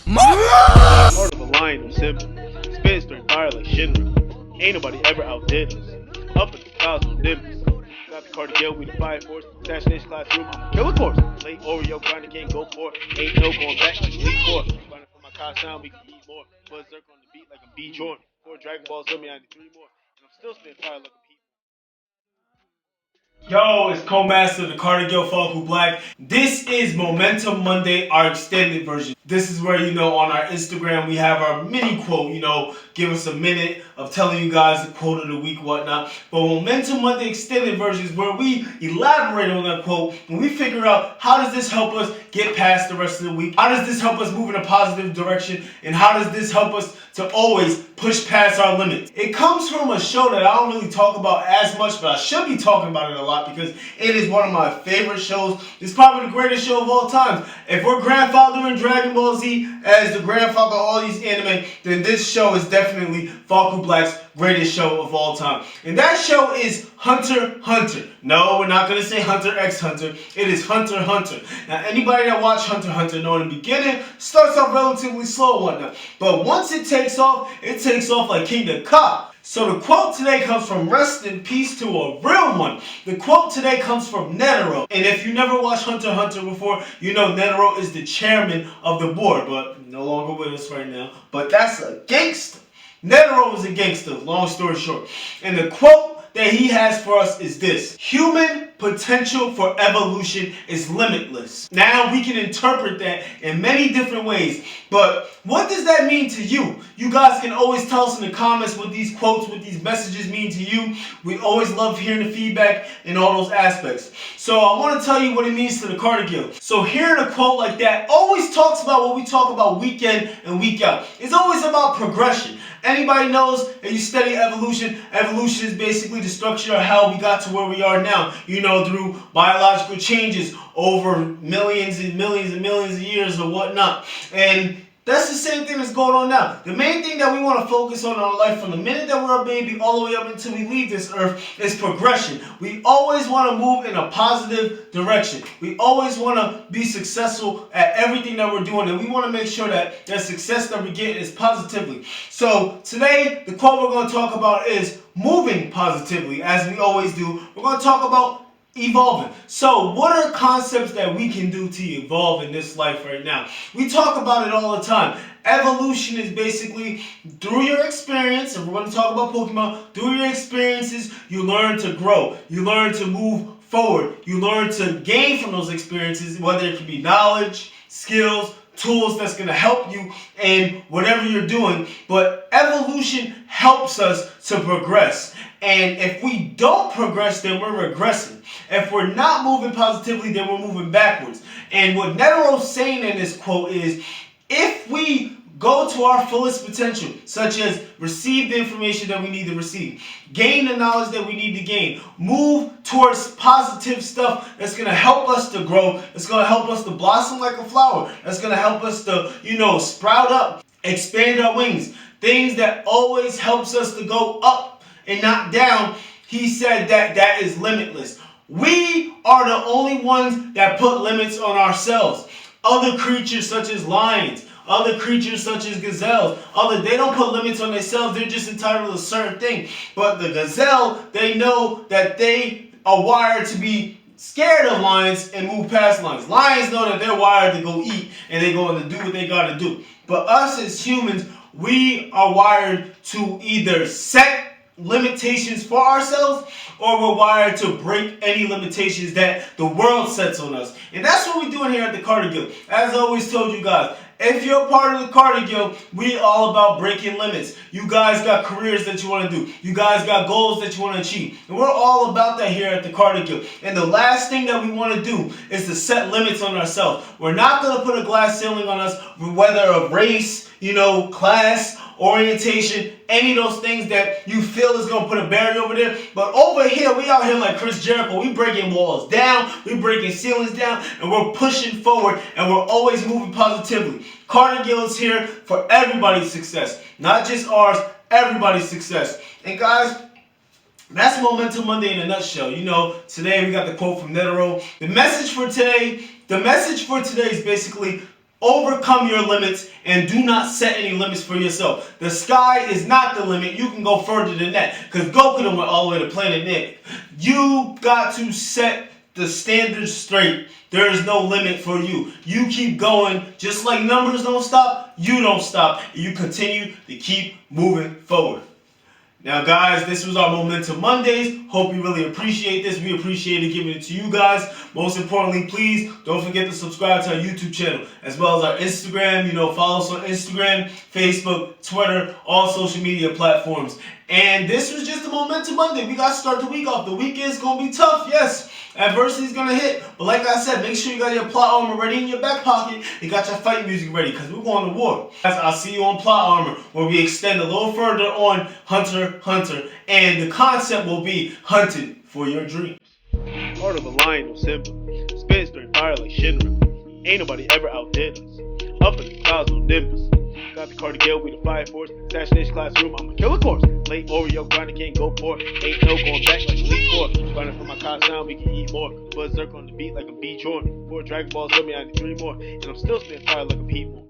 Heart of a lion was simple. Spin straight fire like Shinra. Ain't nobody ever outdid us. Up in the clouds with Nimbus. Got the Cardigan, we the fire force. Assassination classroom, I'm a killer course. Late Oreo, grinding can't go for it. Ain't no going back like Elite Four. Grinding for my car sound, we can eat more. Buzz circle on the beat like I'm B. Jordan. Four Dragon Balls on me, I need three more. And I'm still spitting fire like a Pete. Yo, it's Co-Master, the Cardigan Falco Black. This is Momentum Monday, our extended version. This is where, on our Instagram, we have our mini quote, give us a minute of telling you guys the quote of the week, whatnot. But Momentum Monday extended version is where we elaborate on that quote and we figure out how does this help us get past the rest of the week? How does this help us move in a positive direction? And how does this help us to always push past our limits? It comes from a show that I don't really talk about as much, but I should be talking about it a lot because it is one of my favorite shows. It's probably the greatest show of all time. If we're grandfathering Dragon Ball Z as the grandfather of all these anime, then this show is definitely Falco Black's greatest show of all time. And that show is Hunter x Hunter. No, we're not going to say Hunter x Hunter. It is Hunter x Hunter. Now, anybody that watched Hunter x Hunter know in the beginning, starts off relatively slow and whatnot. But once it takes off like Kingdom Come. So the quote today comes from Rest in Peace to a real one. The quote today comes from Netero. And if you never watched Hunter x Hunter before, you know Netero is the chairman of the board, but no longer with us right now. But that's a gangster. Netero is a gangster, long story short. And the quote that he has for us is this: human potential for evolution is limitless. Now we can interpret that in many different ways, but what does that mean to you? You guys can always tell us in the comments what these quotes, what these messages mean to you. We always love hearing the feedback in all those aspects. So I want to tell you what it means to the Cardigan. So hearing a quote like that always talks about what we talk about week in and week out. It's always about progression. Anybody knows that you study evolution, evolution is basically the structure of how we got to where we are now, through biological changes over millions and millions and millions of years or whatnot. And that's the same thing that's going on now. The main thing that we want to focus on in our life from the minute that we're a baby all the way up until we leave this earth is progression. We always want to move in a positive direction. We always want to be successful at everything that we're doing, and we want to make sure that the success that we get is positively. So today, the quote we're going to talk about is moving positively, as we always do. We're going to talk about evolving. So what are concepts that we can do to evolve in this life right now? We talk about it all the time. Evolution is basically through your experience, and we're going to talk about Pokemon, through your experiences, you learn to grow. You learn to move forward. You learn to gain from those experiences, whether it can be knowledge, skills, tools that's going to help you in whatever you're doing. But evolution helps us to progress. And if we don't progress, then we're regressing. If we're not moving positively, then we're moving backwards. And what Netero's saying in this quote is, if we go to our fullest potential, such as receive the information that we need to receive, gain the knowledge that we need to gain, move towards positive stuff that's going to help us to grow, that's going to help us to blossom like a flower, that's going to help us to, sprout up, expand our wings, things that always helps us to go up and not down. He said that is limitless. We are the only ones that put limits on ourselves. Other creatures such as lions, other creatures such as gazelles, they don't put limits on themselves. They're just entitled to a certain thing. But the gazelle, they know that they are wired to be scared of lions and move past lions. Lions know that they're wired to go eat and they're going to do what they got to do. But us as humans, we are wired to either set limitations for ourselves, or we're wired to break any limitations that the world sets on us. And that's what we're doing here at the Cardigan. As I always told you guys, if you're part of the Cardigan, we all about breaking limits. You guys got careers that you want to do. You guys got goals that you want to achieve. And we're all about that here at the Cardigan. And the last thing that we want to do is to set limits on ourselves. We're not going to put a glass ceiling on us, whether of race, class, orientation, any of those things that you feel is going to put a barrier over there. But over here, we out here like Chris Jericho. We breaking walls down, we breaking ceilings down, and we're pushing forward, and we're always moving positively. Cardigan is here for everybody's success, not just ours, everybody's success. And guys, That's Momentum Monday in a nutshell. You know, today we got the quote from Netero. The message for today is basically overcome your limits and do not set any limits for yourself. The sky is not the limit. You can go further than that. Because Goku done went all the way to Planet Nick. You got to set the standards straight. There is no limit for you. You keep going. Just like numbers don't stop, you don't stop. You continue to keep moving forward. Now, guys, this was our Momentum Mondays. Hope you really appreciate this. We appreciated giving it to you guys. Most importantly, please don't forget to subscribe to our YouTube channel, as well as our Instagram. You know, follow us on Instagram, Facebook, Twitter, all social media platforms. And this was just a Momentum Monday. We got to start the week off. The week is going to be tough, yes. Adversity is going to hit. But like I said, make sure you got your plot armor ready in your back pocket. You got your fight music ready, because we're going to war. Guys, I'll see you on plot armor, where we extend a little further on Hunter x Hunter. And the concept will be hunted for your dreams. Heart of a lion, no Simba. Spit straight fire like Shinra. Ain't nobody ever outdid us. Up in the clouds, no Nimbus. Got the Cardigan, we the fire force. Assassination classroom, I'm a killer course. Late Oreo, grinding, can't go for it. Ain't no going back like Elite Four. Grinding for my cause sound, we can eat more. Buzz circle on the beat like a B Jordan. 4 Dragon Balls, let me, I need 3 more. And I'm still spitting fire like a Pete Moore.